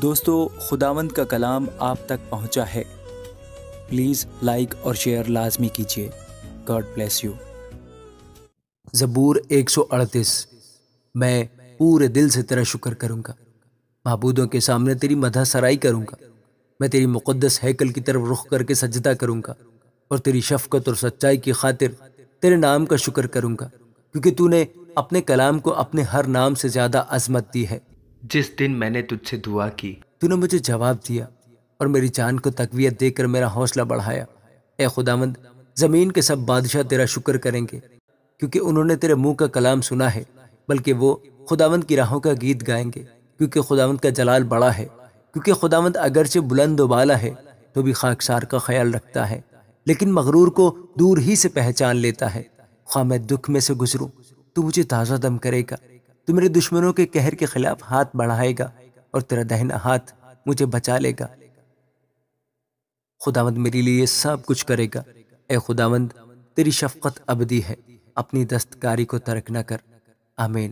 دوستو، خداوند کا کلام آپ تک پہنچا ہے۔ پلیز لائک اور شیئر لازمی کیجیے۔ God bless you. زبور 138۔ میں پورے دل سے تیرا شکر کروں گا، معبودوں کے سامنے تیری مدح سرائی کروں گا۔ میں تیری مقدس ہیکل کی طرف رخ کر کے سجدہ کروں گا اور تیری شفقت اور سچائی کی خاطر تیرے نام کا شکر کروں گا، کیونکہ تو نے اپنے کلام کو اپنے ہر نام سے زیادہ عظمت دی ہے۔ جس دن میں نے تجھ سے دعا کی تو نے مجھے جواب دیا اور میری جان کو تقویت دے کر میرا حوصلہ بڑھایا۔ اے خداوند، زمین کے سب بادشاہ تیرا شکر کریں گے، کیونکہ انہوں نے تیرے منہ کا کلام سنا ہے، بلکہ وہ خداوند کی راہوں کا گیت گائیں گے، کیونکہ خداوند کا جلال بڑا ہے۔ کیونکہ خداوند اگرچہ بلند و بالا ہے تو بھی خاکسار کا خیال رکھتا ہے، لیکن مغرور کو دور ہی سے پہچان لیتا ہے۔ خواہ میں دکھ میں سے گزروں تو مجھے تازہ دم کرے گا، تو میرے دشمنوں کے قہر کے خلاف ہاتھ بڑھائے گا اور تیرا دہنا ہاتھ مجھے بچا لے گا۔ خداوند میرے لیے یہ سب کچھ کرے گا۔ اے خداوند، تیری شفقت ابدی ہے، اپنی دستکاری کو ترک نہ کر۔ آمین۔